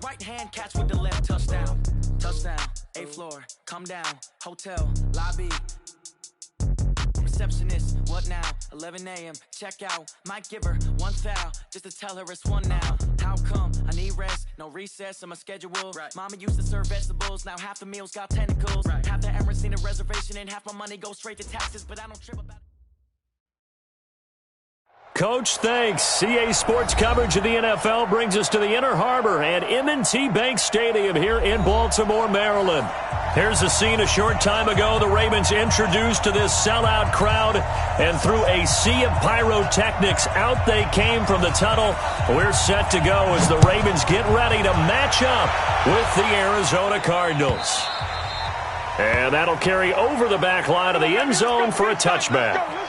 right hand, catch with the left, touchdown. Touchdown, 8th floor, come down, hotel, lobby. Receptionist, what now? 11 a.m., check out. Might give her one foul, just to tell her it's one now. How come? I need rest, no recess in my schedule. Right. Mama used to serve vegetables, now half the meals got tentacles. Right. Half the Emirates need a reservation and half my money goes straight to taxes, but I don't trip about it. Coach, thanks. CA Sports coverage of the NFL brings us to the Inner Harbor and M&T Bank Stadium here in Baltimore, Maryland. Here's a scene a short time ago. The Ravens introduced to this sellout crowd, and through a sea of pyrotechnics, out they came from the tunnel. We're set to go as the Ravens get ready to match up with the Arizona Cardinals. And that'll carry over the back line of the end zone for a touchback.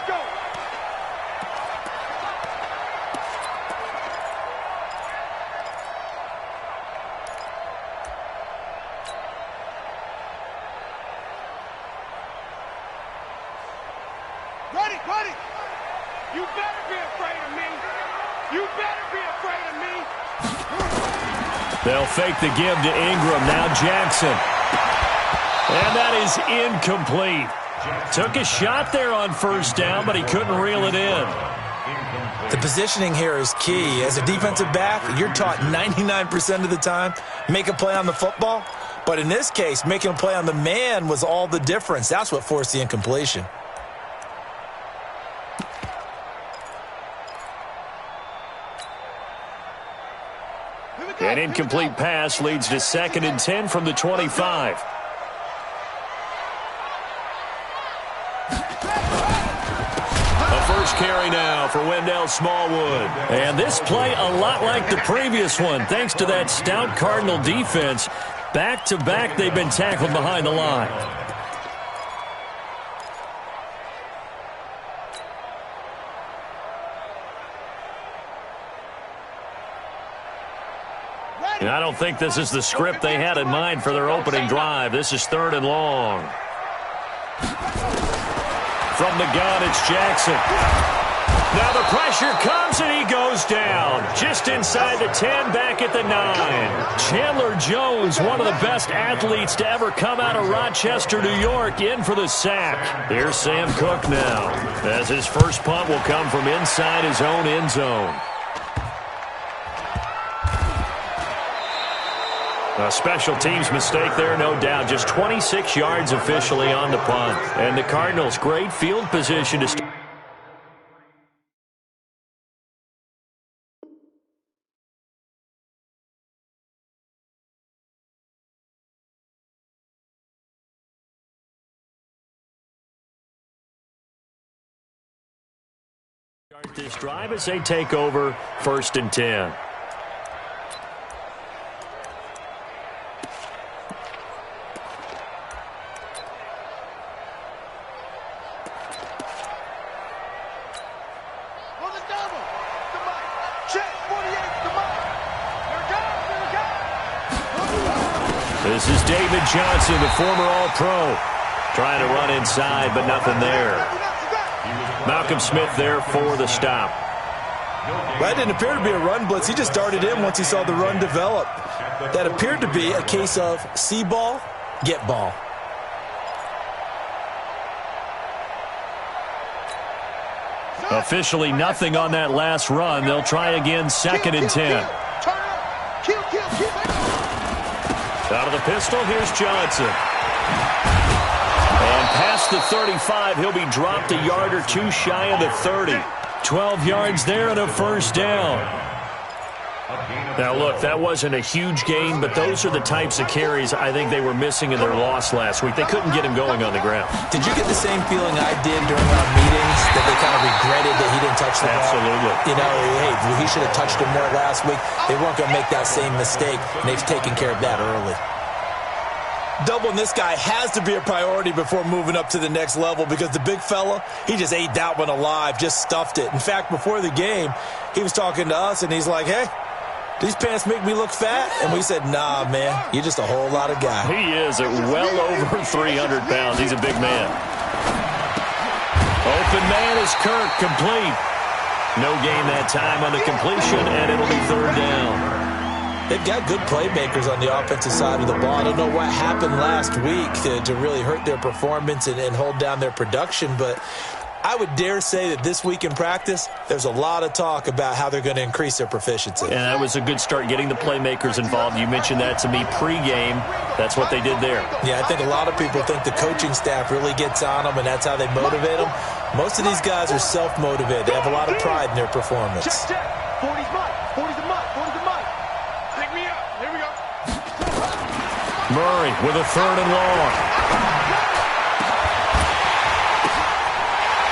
They'll fake the give to Ingram. Now Jackson. And that is incomplete. Took a shot there on first down, but he couldn't reel it in. The positioning here is key. As a defensive back, you're taught 99% of the time, make a play on the football. But in this case, making a play on the man was all the difference. That's what forced the incompletion. An incomplete pass leads to 2nd and 10 from the 25. A first carry now for Wendell Smallwood. And this play a lot like the previous one, thanks to that stout Cardinal defense. Back-to-back, they've been tackled behind the line. And I don't think this is the script they had in mind for their opening drive. This is 3rd and long. From the gun, it's Jackson. Now the pressure comes and he goes down. Just inside the 10, back at the 9. Chandler Jones, one of the best athletes to ever come out of Rochester, New York, in for the sack. Here's Sam Cook now, as his first punt will come from inside his own end zone. A special teams mistake there, no doubt. Just 26 yards officially on the punt. And the Cardinals, great field position to start. This drive as they take over 1st and 10. This is David Johnson, the former All-Pro. Trying to run inside, but nothing there. Malcolm Smith there for the stop. That didn't appear to be a run blitz. He just darted in once he saw the run develop. That appeared to be a case of see ball, get ball. Officially nothing on that last run. They'll try again, 2nd and 10. Out of the pistol, here's Johnson. And past the 35, he'll be dropped a yard or two shy of the 30. 12 yards there and a first down. Now, look, that wasn't a huge gain, but those are the types of carries I think they were missing in their loss last week. They couldn't get him going on the ground. Did you get the same feeling I did during our meetings, that they kind of regretted that he didn't touch the ball? Absolutely. You know, hey, he should have touched him more last week. They weren't going to make that same mistake, and they've taken care of that early. Doubling this guy has to be a priority before moving up to the next level, because the big fella, he just ate that one alive, just stuffed it. In fact, before the game, he was talking to us, and he's like, hey, these pants make me look fat? And we said, nah, man, you're just a whole lot of guy. He is at well over 300 pounds. He's a big man. Open man is Kirk, complete. No gain that time on the completion, and it'll be 3rd down. They've got good playmakers on the offensive side of the ball. I don't know what happened last week to really hurt their performance and hold down their production, but I would dare say that this week in practice, there's a lot of talk about how they're going to increase their proficiency. And that was a good start, getting the playmakers involved. You mentioned that to me pregame. That's what they did there. Yeah, I think a lot of people think the coaching staff really gets on them, and that's how they motivate them. Most of these guys are self-motivated. They have a lot of pride in their performance. Check. 40's mud. 40's the mud. 40's the mud. Pick me up. Here we go. Murray with a 3rd and long.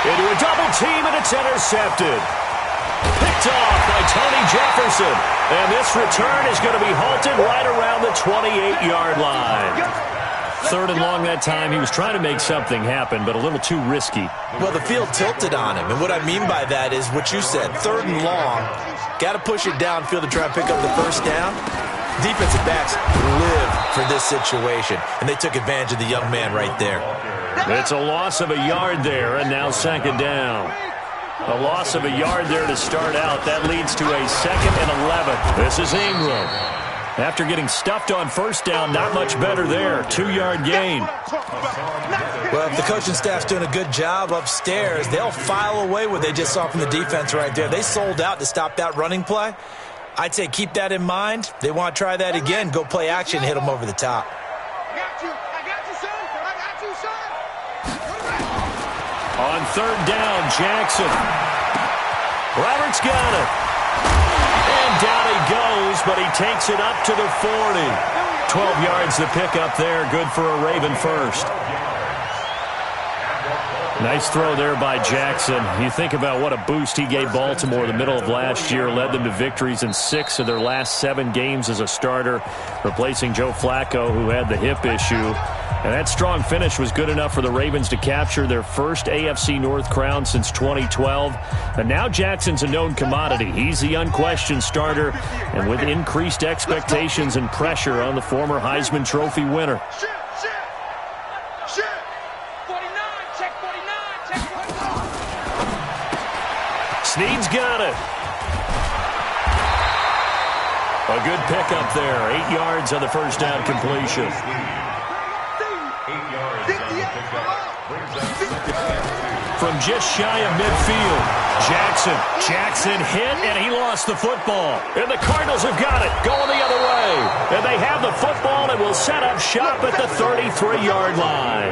Into a double team, and it's intercepted. Picked off by Tony Jefferson. And this return is going to be halted right around the 28-yard line. 3rd and long that time. He was trying to make something happen, but a little too risky. Well, the field tilted on him. And what I mean by that is what you said. 3rd and long. Got to push it downfield to try and pick up the first down. Defensive backs live for this situation. And they took advantage of the young man right there. It's a loss of a yard there, and now 2nd down. A loss of a yard there to start out. That leads to a 2nd and 11. This is Ingram. After getting stuffed on 1st down, not much better there. 2-yard gain. Well, if the coaching staff's doing a good job upstairs, they'll file away what they just saw from the defense right there. They sold out to stop that running play. I'd say keep that in mind. They want to try that again. Go play action, hit them over the top. On 3rd down, Jackson. Roberts got it. And down he goes, but he takes it up to the 40. 12 yards to pick up there. Good for a Raven first. Nice throw there by Jackson. You think about what a boost he gave Baltimore the middle of last year. Led them to victories in 6 of their last 7 games as a starter, replacing Joe Flacco, who had the hip issue. And that strong finish was good enough for the Ravens to capture their first AFC North crown since 2012. And now Jackson's a known commodity. He's the unquestioned starter, and with increased expectations and pressure on the former Heisman Trophy winner. Snead's got it. A good pickup there. 8 yards on the first down completion. From just shy of midfield, Jackson hit, and he lost the football. And the Cardinals have got it, going the other way. And they have the football and will set up shop at the 33-yard line.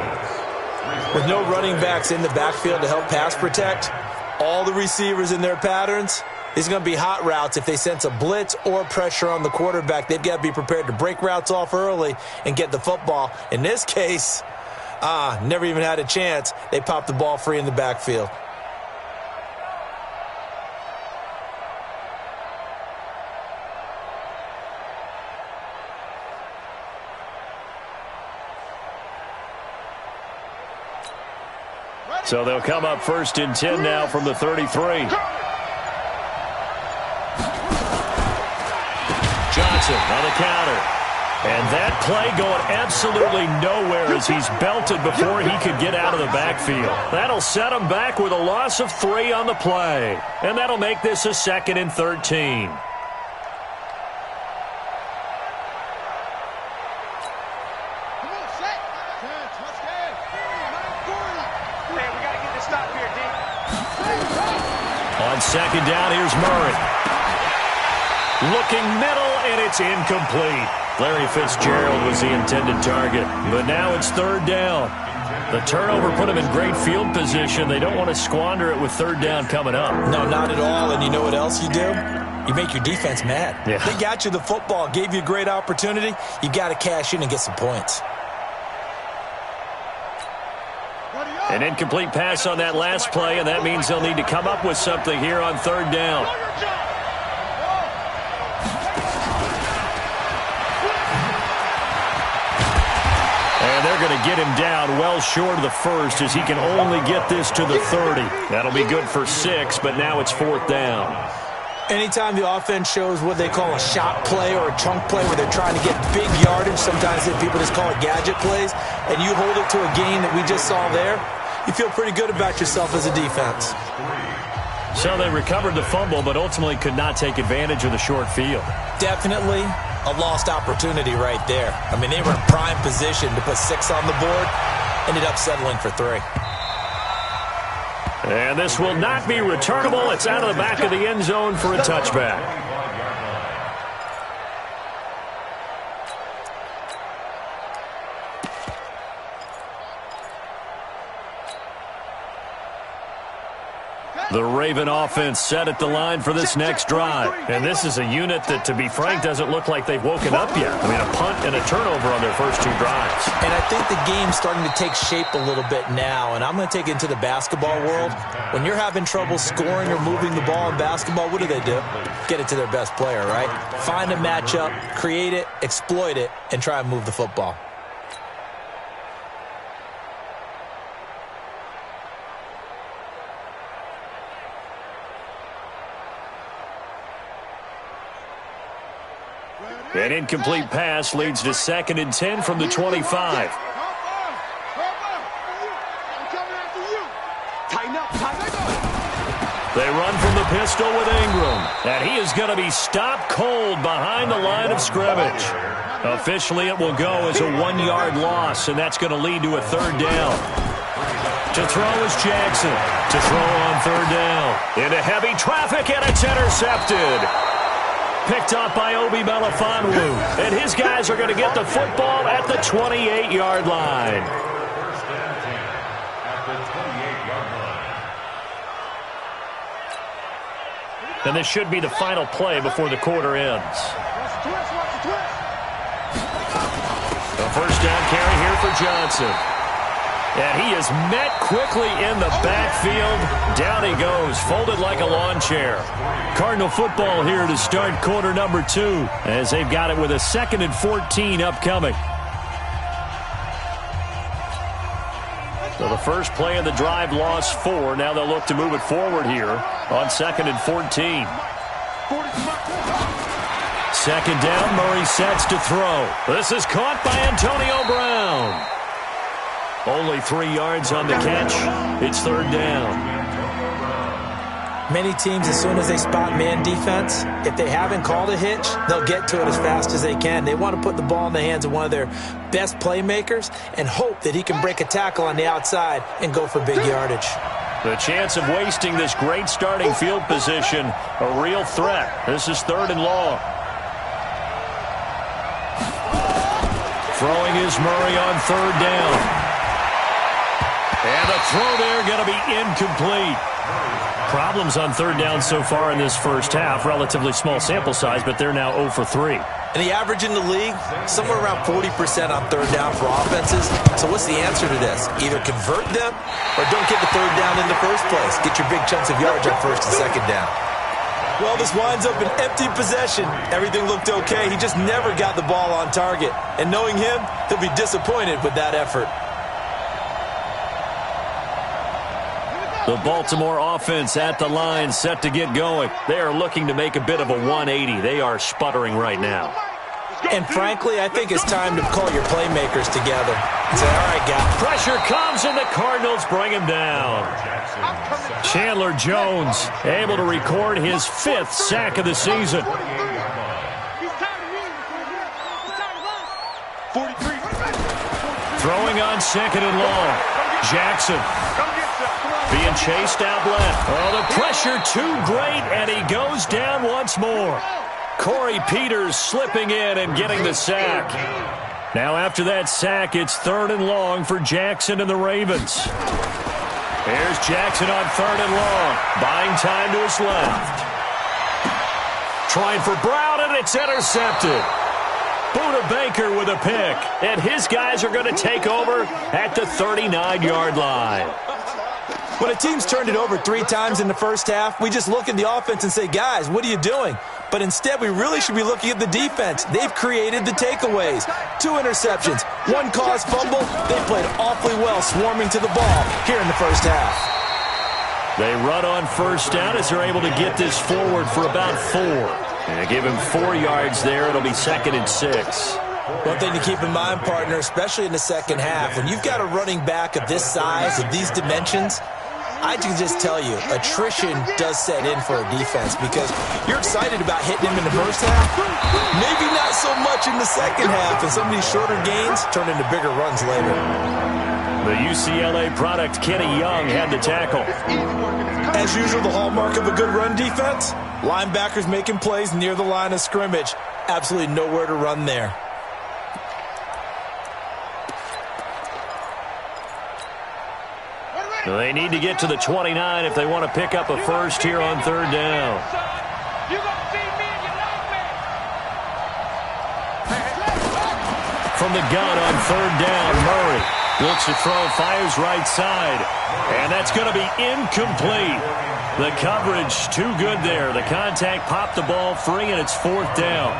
With no running backs in the backfield to help pass protect, all the receivers in their patterns, these are going to be hot routes. If they sense a blitz or pressure on the quarterback, they've got to be prepared to break routes off early and get the football. In this case, never even had a chance. They popped the ball free in the backfield. So they'll come up 1st and 10 now from the 33. Johnson on the counter. And that play going absolutely nowhere as he's belted before he could get out of the backfield. That'll set him back with a loss of 3 on the play. And that'll make this a 2nd and 13. On 2nd down, here's Murray. Looking middle, and it's incomplete. Larry Fitzgerald was the intended target, but now it's 3rd down. The turnover put them in great field position. They don't want to squander it with 3rd down coming up. No, not at all, and you know what else you do? You make your defense mad. Yeah. They got you the football, gave you a great opportunity. You got to cash in and get some points. An incomplete pass on that last play, and that means they'll need to come up with something here on 3rd down. And they're going to get him down well short of the 1st as he can only get this to the 30. That'll be good for 6, but now it's 4th down. Anytime the offense shows what they call a shot play or a chunk play where they're trying to get big yardage, sometimes people just call it gadget plays, and you hold it to a gain that we just saw there, you feel pretty good about yourself as a defense. So they recovered the fumble, but ultimately could not take advantage of the short field. Definitely. a lost opportunity right there. I mean, they were in prime position to put 6 on the board, ended up settling for 3. And this will not be returnable. It's out of the back of the end zone for a touchback. The Raven offense set at the line for this next drive. And this is a unit that, to be frank, doesn't look like they've woken up yet. I mean, a punt and a turnover on their first 2 drives. And I think the game's starting to take shape a little bit now. And I'm going to take it into the basketball world. When you're having trouble scoring or moving the ball in basketball, what do? Get it to their best player, right? Find a matchup, create it, exploit it, and try and move the football. An incomplete pass leads to 2nd and 10 from the 25. They run from the pistol with Ingram, and he is going to be stopped cold behind the line of scrimmage. Officially, it will go as a 1-yard loss, and that's going to lead to a 3rd down. To throw is Jackson. To throw on 3rd down. Into heavy traffic, and it's intercepted. Picked up by Obi Melifonwu, and his guys are going to get the football at the 28-yard line. And this should be the final play before the quarter ends. A 1st down carry here for Johnson. And he is met quickly in the backfield. Down he goes, folded like a lawn chair. Cardinal football here to start quarter number 2, as they've got it with a 2nd and 14 upcoming. So the first play of the drive lost 4. Now they'll look to move it forward here on 2nd and 14. 2nd down, Murray sets to throw. This is caught by Antonio Brown. Only 3 yards on the catch. It's 3rd down. Many teams, as soon as they spot man defense, if they haven't called a hitch, they'll get to it as fast as they can. They want to put the ball in the hands of one of their best playmakers and hope that he can break a tackle on the outside and go for big yardage. The chance of wasting this great starting field position, a real threat. This is 3rd and long. Throwing is Murray on 3rd down. And the throw there going to be incomplete. Problems on 3rd down so far in this first half. Relatively small sample size, but they're now 0 for 3. And the average in the league, somewhere around 40% on 3rd down for offenses. So what's the answer to this? Either convert them or don't get the 3rd down in the first place. Get your big chunks of yards on 1st and 2nd down. Well, this winds up an empty possession. Everything looked okay. He just never got the ball on target. And knowing him, he'll be disappointed with that effort. The Baltimore offense at the line, set to get going. They are looking to make a bit of a 180. They are sputtering right now. And frankly, I think it's time to call your playmakers together and say, all right, guys. Pressure comes, and the Cardinals bring him down. Chandler Jones able to record his 5th sack of the season. Throwing on 2nd and long. Jackson being chased out left. Oh, the pressure too great, and he goes down once more. Corey Peters slipping in and getting the sack. Now after that sack, it's 3rd and long for Jackson and the Ravens. Here's Jackson on 3rd and long. Buying time to his left. Trying for Brown, and it's intercepted. Buda Baker with a pick, and his guys are going to take over at the 39-yard line. When a team's turned it over 3 times in the first half, we just look at the offense and say, guys, what are you doing? But instead, we really should be looking at the defense. They've created the takeaways. 2 interceptions, 1 caused fumble. They played awfully well swarming to the ball here in the first half. They run on 1st down as they're able to get this forward for about 4. And give him 4 yards there. It'll be 2nd and 6. One thing to keep in mind, partner, especially in the second half, when you've got a running back of this size, of these dimensions, I can just tell you, attrition does set in for a defense because you're excited about hitting him in the first half. Maybe not so much in the second half, and some of these shorter gains turn into bigger runs later. The UCLA product, Kenny Young, had the tackle. As usual, the hallmark of a good run defense, linebackers making plays near the line of scrimmage. Absolutely nowhere to run there. They need to get to the 29 if they want to pick up a first here on third down. From the gun on third down, Murray looks to throw, fires right side, and that's going to be incomplete. The coverage too good there. The contact popped the ball free, and it's fourth down.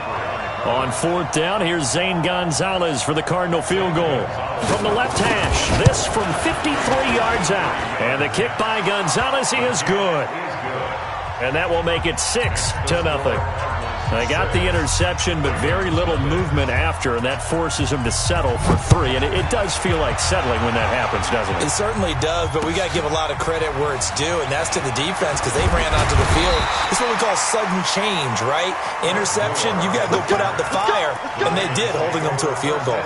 On fourth down, here's Zane Gonzalez for the Cardinal field goal. From the left hash, this from 53 yards out. And the kick by Gonzalez is good. And that will make it 6-0. They got the interception, but very little movement after, and that forces him to settle for 3. And it does feel like settling when that happens, doesn't it? It certainly does, but we got to give a lot of credit where it's due, and that's to the defense because they ran onto the field. It's what we call sudden change, right? Interception, you got to go put out the fire, and they did, holding them to a field goal.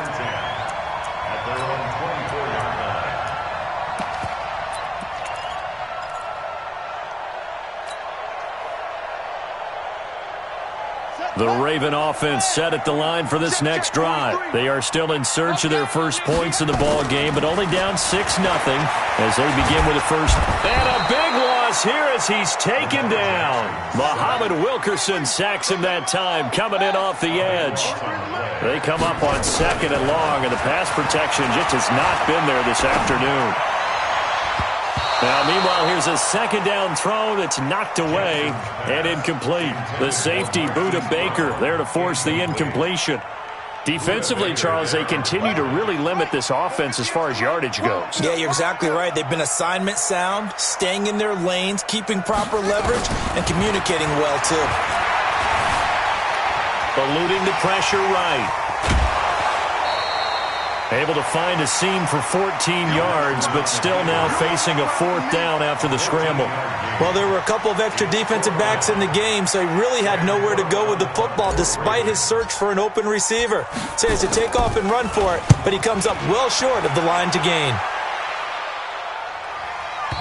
The Raven offense set at the line for this next drive. They are still in search of their first points in the ball game, but only down 6-0 as they begin with a first. And a big loss here as he's taken down. Muhammad Wilkerson sacks him that time, coming in off the edge. They come up on second and long, and the pass protection just has not been there this afternoon. Now, meanwhile, here's a second down throw that's knocked away and incomplete. The safety, Buda Baker, there to force the incompletion. Defensively, Charles, they continue to really limit this offense as far as yardage goes. Yeah, you're exactly right. They've been assignment sound, staying in their lanes, keeping proper leverage, and communicating well, too. Eluding the pressure right. Able to find a seam for 14 yards, but still now facing a fourth down after the scramble. Well, there were a couple of extra defensive backs in the game, so he really had nowhere to go with the football despite his search for an open receiver. So he has to take off and run for it, but he comes up well short of the line to gain.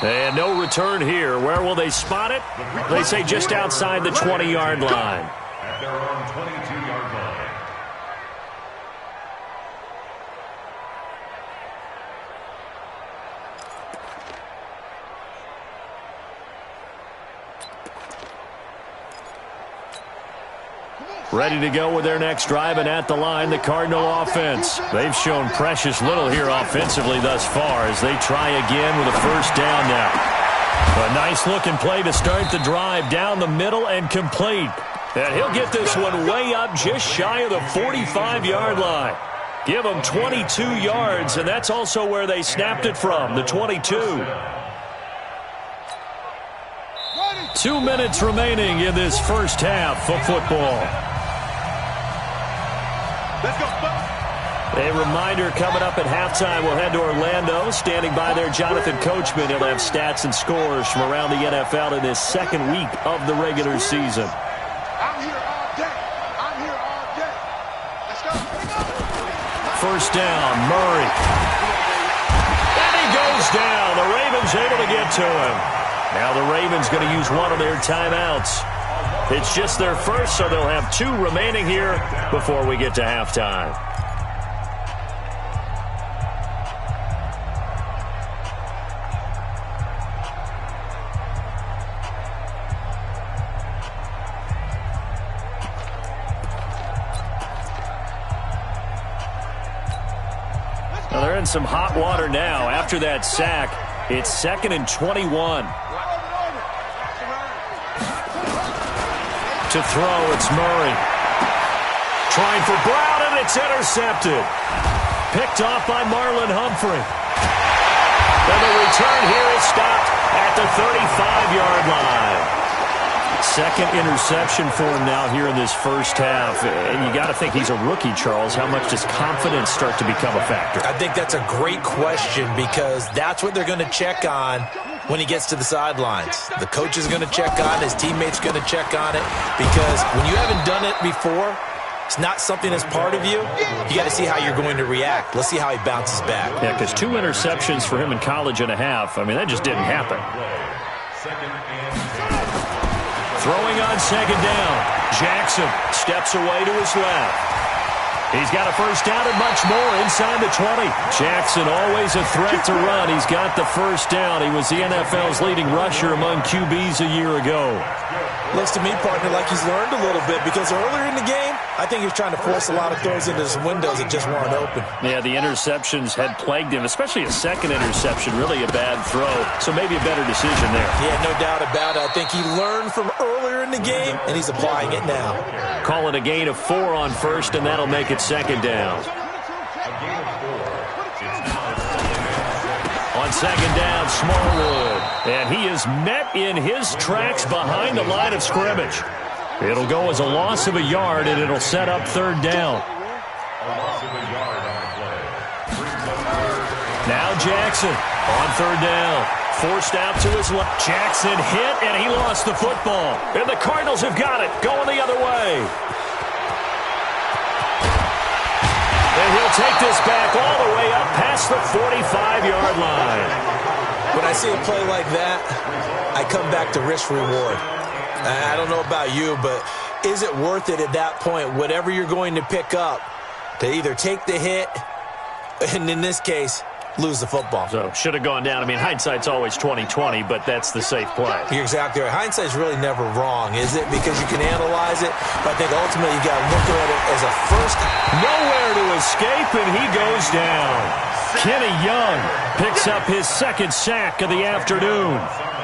And no return here. Where will they spot it? They say just outside the 20-yard line. At their own 22-yard line. Ready to go with their next drive, and at the line, the Cardinal offense. They've shown precious little here offensively thus far as they try again with a first down now. A nice-looking play to start the drive down the middle and complete. And he'll get this one way up just shy of the 45-yard line. Give them 22 yards, and that's also where they snapped it from, the 22. 2 minutes remaining in this first half of football. Let's go. A reminder coming up at halftime, we'll head to Orlando. Standing by there, Jonathan Coachman. He'll have stats and scores from around the NFL in this second week of the regular season. I'm here all day. I'm here all day. Let's go. First down, Murray. And he goes down. The Ravens able to get to him. Now the Ravens going to use one of their timeouts. It's just their first, so they'll have 2 remaining here before we get to halftime. Now they're in some hot water now. After that sack, it's 2nd and 21. To throw, it's Murray. Trying for Brown, and it's intercepted. Picked off by Marlon Humphrey. And the return here is stopped at the 35-yard line. Second interception for him now here in this first half. And you got to think he's a rookie, Charles. How much does confidence start to become a factor? I think that's a great question because that's what they're going to check on when he gets to the sidelines. The coach is going to check on it. His teammates going to check on it. Because when you haven't done it before, it's not something that's part of you. You got to see how you're going to react. Let's see how he bounces back. Yeah, because 2 interceptions for him in college and a half. I mean, that just didn't happen. Throwing on second down. Jackson steps away to his left. He's got a first down and much more inside the 20. Jackson always a threat to run. He's got the first down. He was the NFL's leading rusher among QBs a year ago. Looks to me, partner, like he's learned a little bit because earlier in the game, I think he was trying to force a lot of throws into some windows that just weren't open. Yeah, the interceptions had plagued him, especially a second interception, really a bad throw. So maybe a better decision there. Yeah, no doubt about it. I think he learned from earlier in the game, and he's applying it now. Call it a gain of 4 on first, and that'll make it second down. On second down, Smallwood. And he is met in his tracks behind the line of scrimmage. It'll go as a loss of a yard, and it'll set up third down. Now Jackson on third down. Forced out to his left. Jackson hit, and he lost the football. And the Cardinals have got it, going the other way. And he'll take this back all the way up past the 45-yard line. When I see a play like that, I come back to risk-reward. I don't know about you, but is it worth it at that point, whatever you're going to pick up, to either take the hit, and in this case, lose the football? So, should have gone down. I mean, hindsight's always 20/20, but that's the safe play. You're exactly right. Hindsight's really never wrong, is it? Because you can analyze it, but I think ultimately you got to look at it as a first. Nowhere to escape, and he goes down. Kenny Young picks up his second sack of the afternoon.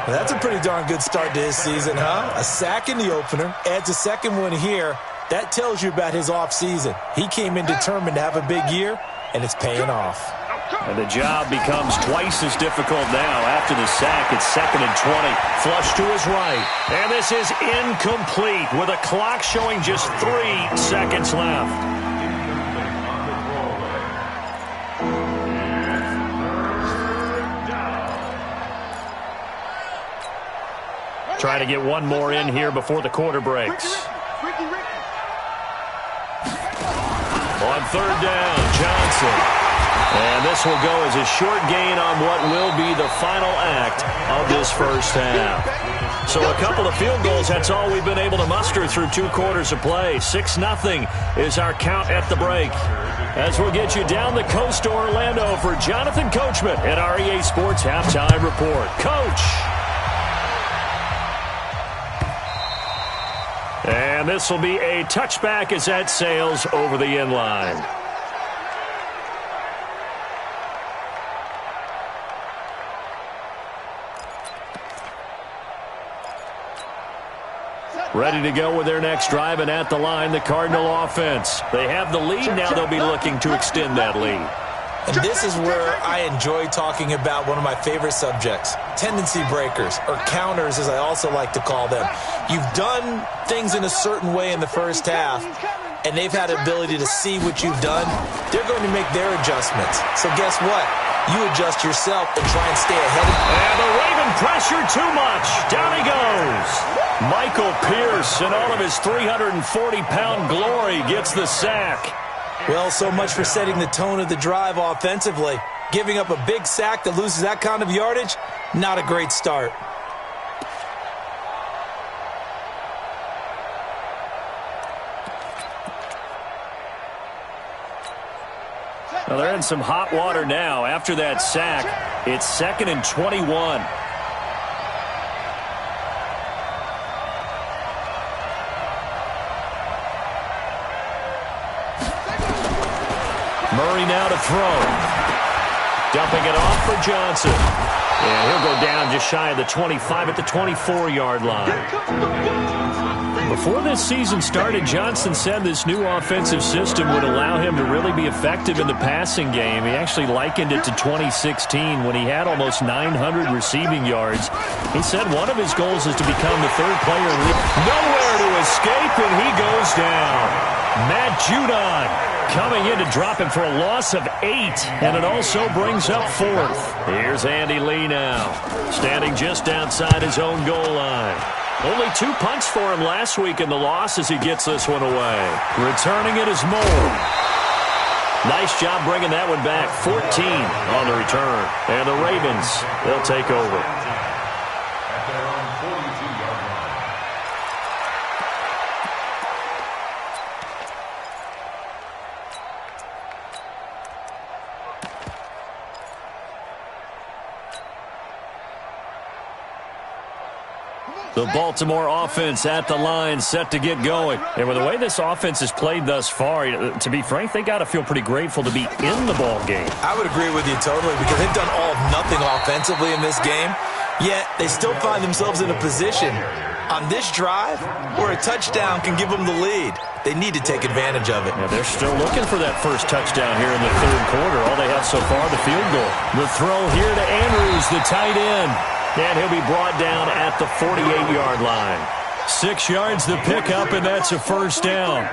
That's a pretty darn good start to his season, huh? A sack in the opener, adds a second one here. That tells you about his offseason. He came in determined to have a big year, and it's paying off. And the job becomes twice as difficult now. After the sack, it's 2nd and 20. Flush to his right. And this is incomplete with a clock showing just 3 seconds left. Trying to get one more in here before the quarter breaks. On third down, Johnson. And this will go as a short gain on what will be the final act of this first half. So a couple of field goals, that's all we've been able to muster through 2 quarters of play. 6-0 is our count at the break. As we'll get you down the coast to Orlando for Jonathan Coachman at our EA Sports Halftime Report. Coach! And this will be a touchback as that sails over the inline. Ready to go with their next drive, and at the line, the Cardinal offense. They have the lead. Now they'll be looking to extend that lead. And this is where I enjoy talking about one of my favorite subjects, tendency breakers, or counters as I also like to call them. You've done things in a certain way in the first half, and they've had the ability to see what you've done. They're going to make their adjustments. So guess what? You adjust yourself and try and stay ahead of them. And the Raven pressure too much. Down he goes. Michael Pierce, in all of his 340-pound glory, gets the sack. Well, so much for setting the tone of the drive offensively. Giving up a big sack that loses that kind of yardage, not a great start. Well, they're in some hot water now. After that sack, it's 2nd and 21. Murray now to throw. Dumping it off for Johnson. And he'll go down just shy of the 25 at the 24-yard line. Before this season started, Johnson said this new offensive system would allow him to really be effective in the passing game. He actually likened it to 2016 when he had almost 900 receiving yards. He said one of his goals is to become the 3rd player in the league. Nowhere to escape, and he goes down. Matt Judon coming in to drop him for a loss of 8, and it also brings up 4th. Here's Andy Lee now, standing just outside his own goal line. Only 2 punts for him last week in the loss as he gets this one away. Returning it is Moore. Nice job bringing that one back. 14 on the return. And the Ravens, they'll take over. At their own 42-yard line. The Baltimore offense at the line, set to get going. And with the way this offense has played thus far, to be frank, they got to feel pretty grateful to be in the ball game. I would agree with you totally because they've done all of nothing offensively in this game, yet they still find themselves in a position on this drive where a touchdown can give them the lead. They need to take advantage of it. Yeah, they're still looking for that first touchdown here in the third quarter. All they have so far, the field goal. The throw here to Andrews, the tight end. And he'll be brought down at the 48-yard line. 6 yards the pickup, and that's a first down.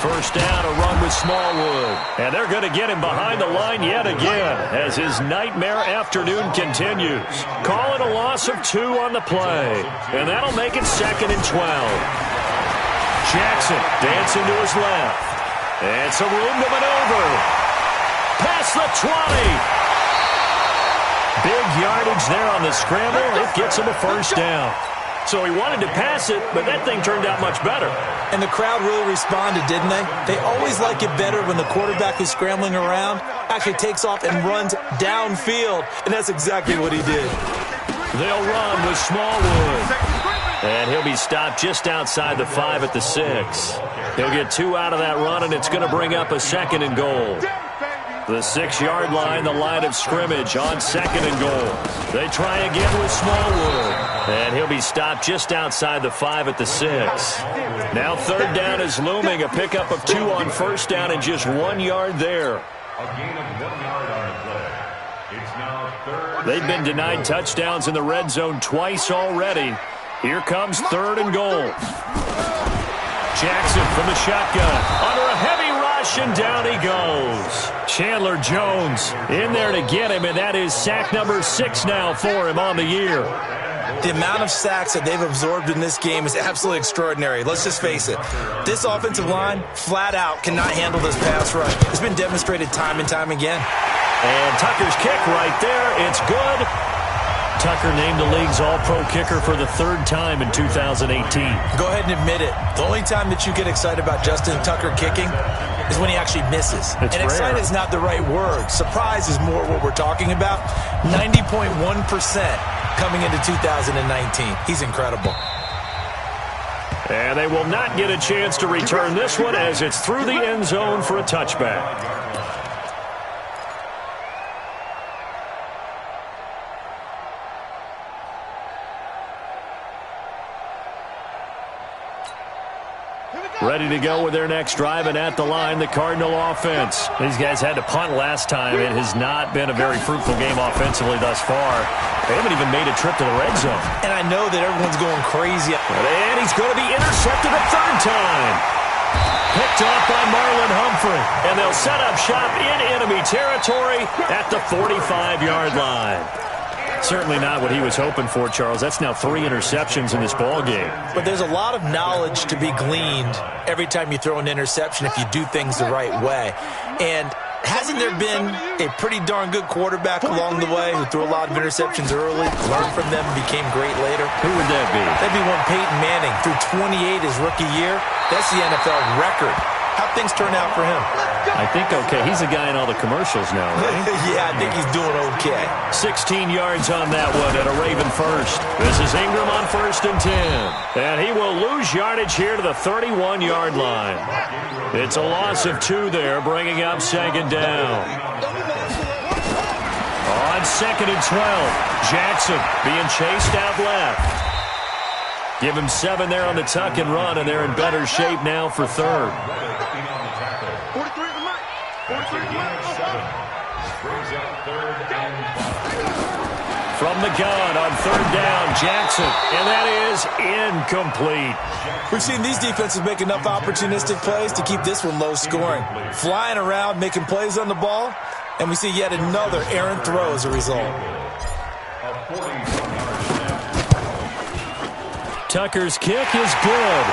First down, a run with Smallwood. And they're going to get him behind the line yet again as his nightmare afternoon continues. Call it a loss of 2 on the play. And that'll make it 2nd and 12. Jackson dancing to his left. And some room to maneuver. Past the 20. Big yardage there on the scramble. It gets him a first down. So he wanted to pass it, but that thing turned out much better. And the crowd really responded, didn't they? They always like it better when the quarterback who's scrambling around actually takes off and runs downfield. And that's exactly what he did. They'll run with Smallwood. And he'll be stopped just outside the 5 at the 6. He'll get 2 out of that run, and it's going to bring up a 2nd and goal. The 6-yard line, the line of scrimmage on 2nd and goal. They try again with Smallwood. And he'll be stopped just outside the 5 at the 6. Now 3rd down is looming. A pickup of 2 on first down and just 1 yard there. A gain of 1 yard on the play. It's now 3rd. They've been denied touchdowns in the red zone twice already. Here comes 3rd and goal. Jackson from the shotgun. Under a heavy rush, and down he goes. Chandler Jones in there to get him, and that is sack number 6 now for him on the year. The amount of sacks that they've absorbed in this game is absolutely extraordinary. Let's just face it. This offensive line, flat out, cannot handle this pass rush. It's been demonstrated time and time again. And Tucker's kick right there. It's good. Tucker named the league's all-pro kicker for the 3rd time in 2018. Go ahead and admit it. The only time that you get excited about Justin Tucker kicking is when he actually misses. It's and excited rare. is not the right word. Surprise is more what we're talking about. 90.1% coming into 2019. He's incredible. And they will not get a chance to return this one as it's through the end zone for a touchback. Ready to go with their next drive, and at the line, the Cardinal offense. These guys had to punt last time. It has not been a very fruitful game offensively thus far. They haven't even made a trip to the red zone. And I know that everyone's going crazy. And he's going to be intercepted a 3rd time. Picked off by Marlon Humphrey. And they'll set up shop in enemy territory at the 45-yard line. Certainly not what he was hoping for, Charles. That's now 3 interceptions in this ball game. But there's a lot of knowledge to be gleaned every time you throw an interception if you do things the right way. And hasn't there been a pretty darn good quarterback along the way who threw a lot of interceptions early, learned from them, and became great later? Who would that be? That'd be one Peyton Manning. Threw 28 his rookie year. That's the NFL record. How'd things turn out for him? I think okay. He's a guy in all the commercials now, right? Yeah, I think he's doing okay. 16 yards on that one and a Raven first. This is Ingram on 1st and 10. And he will lose yardage here to the 31-yard line. It's a loss of 2 there, bringing up 2nd down. On 2nd and 12, Jackson being chased out left. Give him 7 there on the tuck and run, and they're in better shape now for 3rd. 43 at the mic. 43 at the mic. Brings up 3rd and 5. From the gun on third down, Jackson. And that is incomplete. We've seen these defenses make enough opportunistic plays to keep this one low scoring. Flying around, making plays on the ball, and we see yet another errant throw as a result. Tucker's kick is good.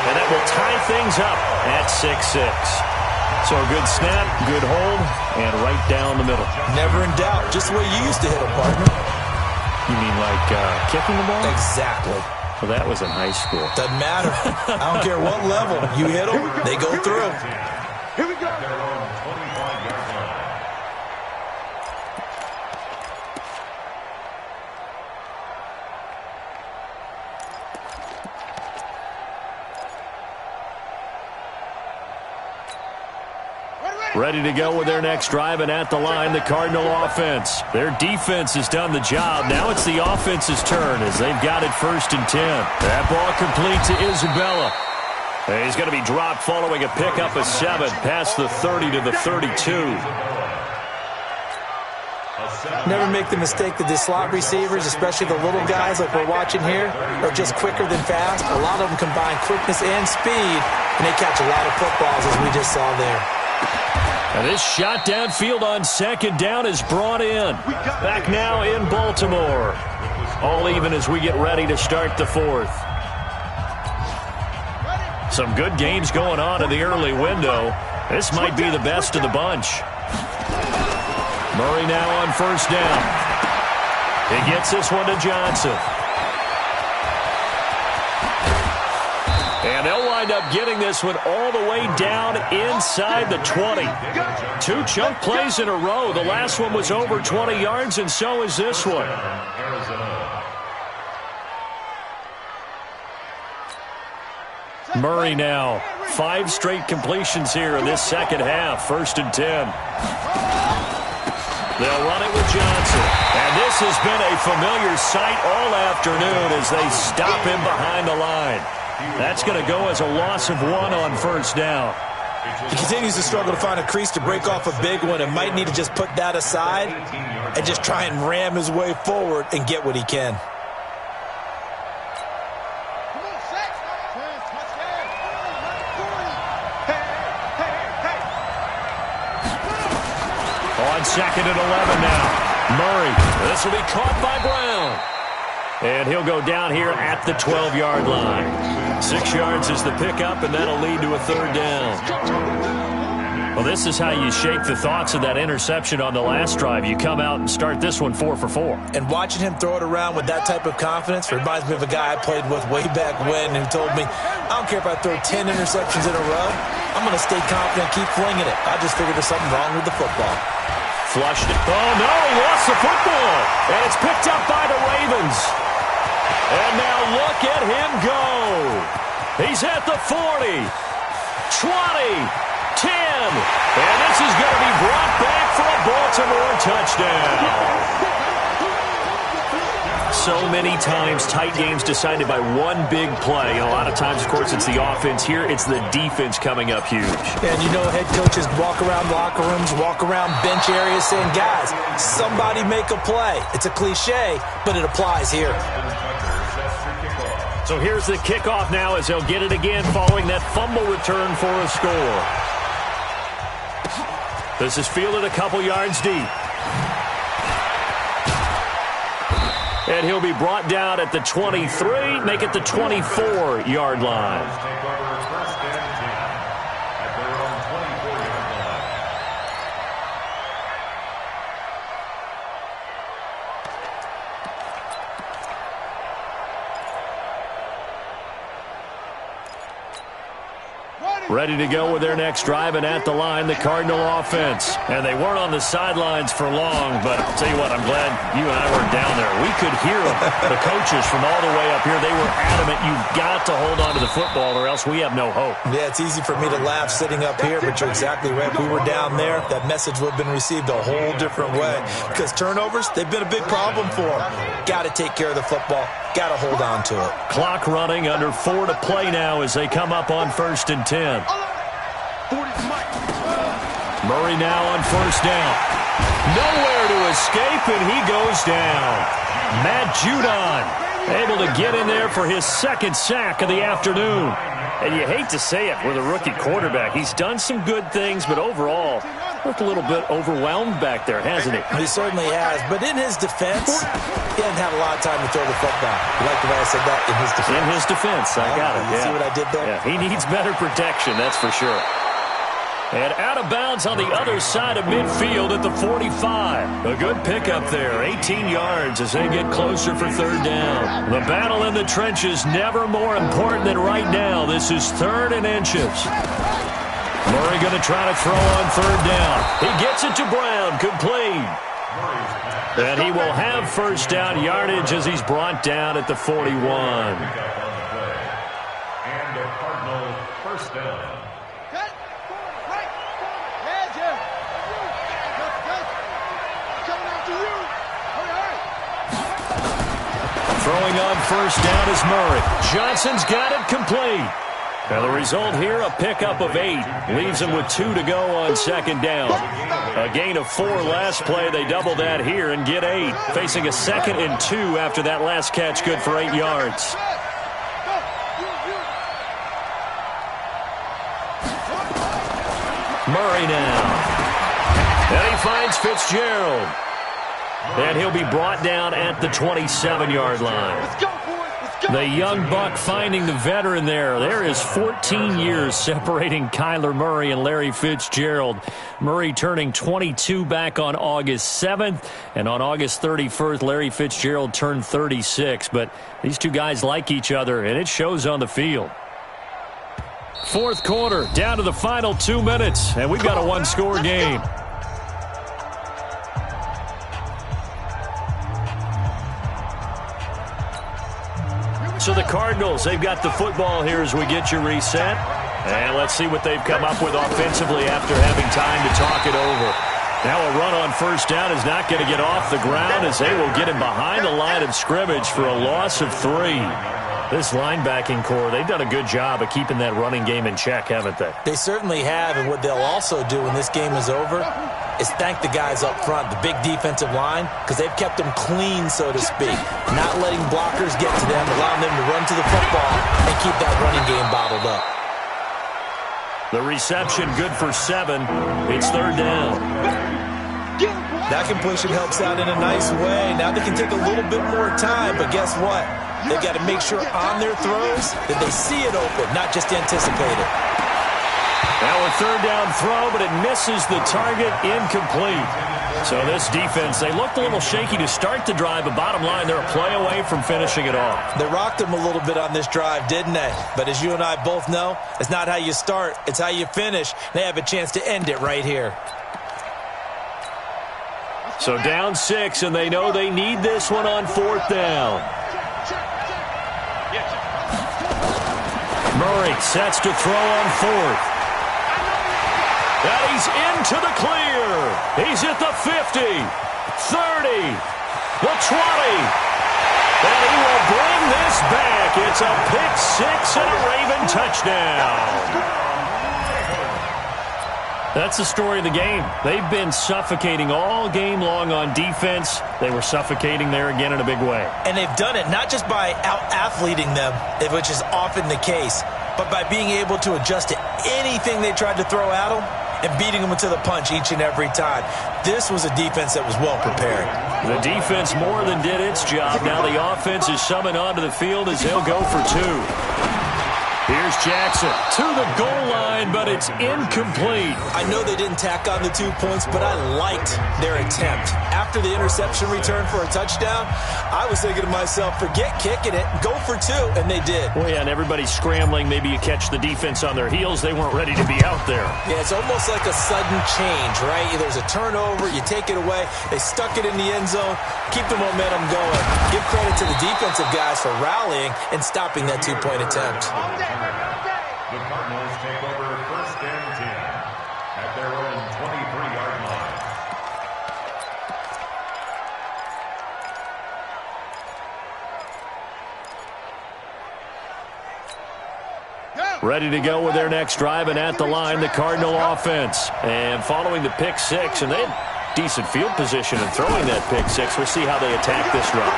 And that will tie things up at 6-6. So a good snap, good hold, and right down the middle. Never in doubt. Just the way you used to hit them, partner. You mean like kicking the ball? Exactly. Well, that was in high school. Doesn't matter. I don't care what level. You hit them, they go through. Here we go. Ready to go with their next drive, and at the line, the Cardinal offense. Their defense has done the job. Now it's the offense's turn as they've got it 1st and 10. That ball complete to Isabella. And he's going to be dropped following a pickup of 7 past the 30 to the 32. Never make the mistake that the slot receivers, especially the little guys like we're watching here, are just quicker than fast. A lot of them combine quickness and speed, and they catch a lot of footballs as we just saw there. And this shot downfield on 2nd down is brought in. Back now in Baltimore. All even as we get ready to start the 4th. Some good games going on in the early window. This might be the best of the bunch. Murray now on 1st down. He gets this one to Johnson. And they'll wind up getting this one all the way down inside the 20. 2 chunk plays in a row. The last one was over 20 yards, and so is this one. Murray now. 5 straight completions here in this second half. 1st and 10. They'll run it with Johnson. And this has been a familiar sight all afternoon as they stop him behind the line. That's going to go as a loss of 1 on 1st down. He continues to struggle to find a crease to break off a big one and might need to just put that aside and just try and ram his way forward and get what he can. On 2nd and 11 now. Murray. This will be caught by Brown. And he'll go down here at the 12-yard line. 6 yards is the pickup, and that'll lead to a 3rd down. Well, this is how you shake the thoughts of that interception on the last drive. You come out and start this one 4 for 4. And watching him throw it around with that type of confidence reminds me of a guy I played with way back when who told me, I don't care if I throw 10 interceptions in a row. I'm going to stay confident and keep flinging it. I just figured there's something wrong with the football. Flushed it. Oh, no, he lost the football. And it's picked up by the Ravens. And now look at him go. He's at the 40, 20, 10. And this is going to be brought back for a Baltimore touchdown. So many times tight games decided by one big play. And a lot of times, of course, it's the offense. Here, it's the defense coming up huge. And you know head coaches walk around locker rooms, walk around bench areas saying, guys, somebody make a play. It's a cliche, but it applies here. So here's the kickoff now as they'll get it again following that fumble return for a score. This is fielded a couple yards deep. And he'll be brought down at the 23, make it the 24-yard line. Ready to go with their next drive, and at the line, the Cardinal offense. And they weren't on the sidelines for long, but I'll tell you what, I'm glad you and I weren't down there. We could hear them, the coaches from all the way up here. They were adamant, you've got to hold on to the football or else we have no hope. Yeah, it's easy for me to laugh sitting up here, but you're exactly right. If we were down there, that message would have been received a whole different way. Because turnovers, they've been a big problem for them. Got to take care of the football. Got to hold on to it. Clock running, under 4 to play now as they come up on 1st and 10. Murray now on first down. Nowhere to escape, and he goes down. Matt Judon able to get in there for his second sack of the afternoon. And you hate to say it with a rookie quarterback. He's done some good things, but overall, looked a little bit overwhelmed back there, hasn't he? He certainly has. But in his defense, he hasn't had a lot of time to throw the football. You like the way I said that? In his defense. In his defense. I got it. You see what I did there? Yeah, he needs better protection, that's for sure. And out of bounds on the other side of midfield at the 45. A good pickup there. 18 yards as they get closer for third down. The battle in the trenches never more important than right now. This is 3rd and inches. Murray going to try to throw on third down. He gets it to Brown. Complete. And he will have first down yardage as he's brought down at the 41. And the Cardinals first down. Throwing on first down is Murray. Johnson's got it complete. And the result here, a pickup of 8. Leaves him with 2 to go on second down. A gain of 4 last play. They double that here and get 8. Facing a 2nd and 2 after that last catch, good for 8 yards. Murray now. And he finds Fitzgerald. And he'll be brought down at the 27-yard line. Let's go, boys. Let's go. The young buck finding the veteran there. There is 14 years separating Kyler Murray and Larry Fitzgerald. Murray turning 22 back on August 7th. And on August 31st, Larry Fitzgerald turned 36. But these two guys like each other, and it shows on the field. Fourth quarter, down to the final 2 minutes. And we've got a one-score game. So the Cardinals, they've got the football here as we get you reset. And let's see what they've come up with offensively after having time to talk it over. Now a run on first down is not going to get off the ground as they will get him behind the line of scrimmage for a loss of 3. This linebacking core, they've done a good job of keeping that running game in check, haven't they? They certainly have, and what they'll also do when this game is over is thank the guys up front, the big defensive line, because they've kept them clean, so to speak. Not letting blockers get to them, allowing them to run to the football and keep that running game bottled up. The reception good for 7. It's third down. That completion helps out in a nice way. Now they can take a little bit more time, but guess what? They've got to make sure on their throws that they see it open, not just anticipate it. Now a third down throw, but it misses the target, incomplete. So this defense, they looked a little shaky to start the drive, but bottom line, they're a play away from finishing it off. They rocked them a little bit on this drive, didn't they? But as you and I both know, it's not how you start, it's how you finish. They have a chance to end it right here. So down 6, and they know they need this one on fourth down. Murray sets to throw on fourth. And he's into the clear. He's at the 50, 30, the 20. And he will bring this back. It's a pick 6 and a Raven touchdown. That's the story of the game. They've been suffocating all game long on defense. They were suffocating there again in a big way. And they've done it not just by out-athleting them, which is often the case, but by being able to adjust to anything they tried to throw at them and beating them to the punch each and every time. This was a defense that was well prepared. The defense more than did its job. Now the offense is summoned onto the field as they'll go for 2. Here's Jackson to the goal line, but it's incomplete. I know they didn't tack on the 2 points, but I liked their attempt. After the interception return for a touchdown, I was thinking to myself, forget kicking it, go for 2, and they did. Well, yeah, and everybody's scrambling. Maybe you catch the defense on their heels. They weren't ready to be out there. Yeah, it's almost like a sudden change, right? There's a turnover, you take it away, they stuck it in the end zone, keep the momentum going. Give credit to the defensive guys for rallying and stopping that 2-point attempt. The Cardinals take over first and 10 at their own 23-yard line. Ready to go with their next drive, and at the line, the Cardinal offense. And following the pick six, and they had decent field position in throwing that pick six. We'll see how they attack this drive.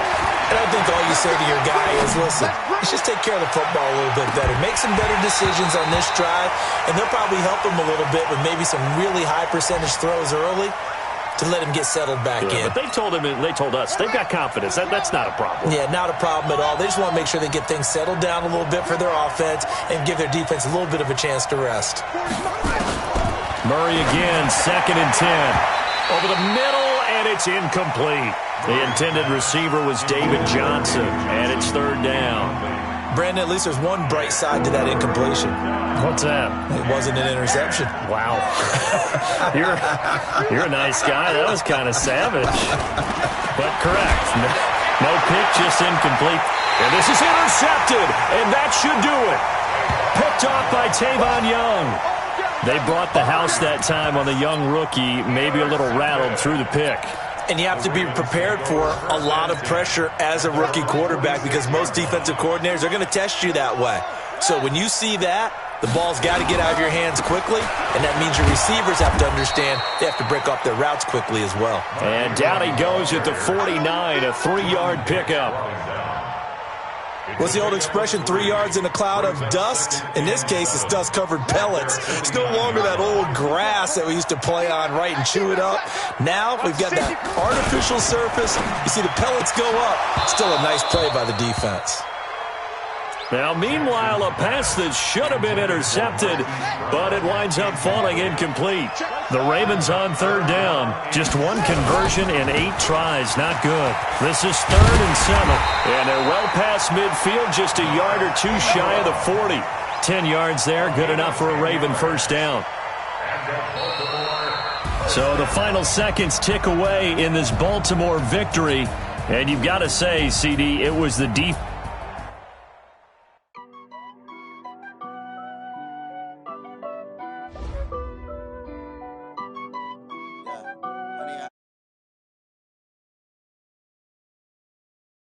And I think all you say to your guy is, listen, let's just take care of the football a little bit better. Make some better decisions on this drive, and they'll probably help him a little bit with maybe some really high percentage throws early to let him get settled back in. But they told us they've got confidence. That's not a problem. Yeah, not a problem at all. They just want to make sure they get things settled down a little bit for their offense and give their defense a little bit of a chance to rest. Murray again, 2nd and 10. Over the middle, and it's incomplete. The intended receiver was David Johnson, and it's 3rd down. Brandon, at least there's one bright side to that incompletion. What's that? It wasn't an interception. Wow. You're a nice guy. That was kind of savage. But correct. No pick, just incomplete. And this is intercepted, and that should do it. Picked off by Tavon Young. They brought the house that time on the young rookie, maybe a little rattled through the pick. And you have to be prepared for a lot of pressure as a rookie quarterback because most defensive coordinators are going to test you that way. So when you see that, the ball's got to get out of your hands quickly, and that means your receivers have to understand they have to break off their routes quickly as well. And down he goes at the 49, a 3-yard pickup. What's the old expression, 3 yards in a cloud of dust? In this case, it's dust-covered pellets. It's no longer that old grass that we used to play on, right, and chew it up. Now we've got that artificial surface. You see the pellets go up. Still a nice play by the defense. Now, meanwhile, a pass that should have been intercepted, but it winds up falling incomplete. The Ravens on 3rd down. Just one conversion in 8 tries. Not good. This is 3rd and 7. And they're well past midfield, just a yard or two shy of the 40. 10 yards there, good enough for a Raven first down. So the final seconds tick away in this Baltimore victory. And you've got to say, CD, it was the defense.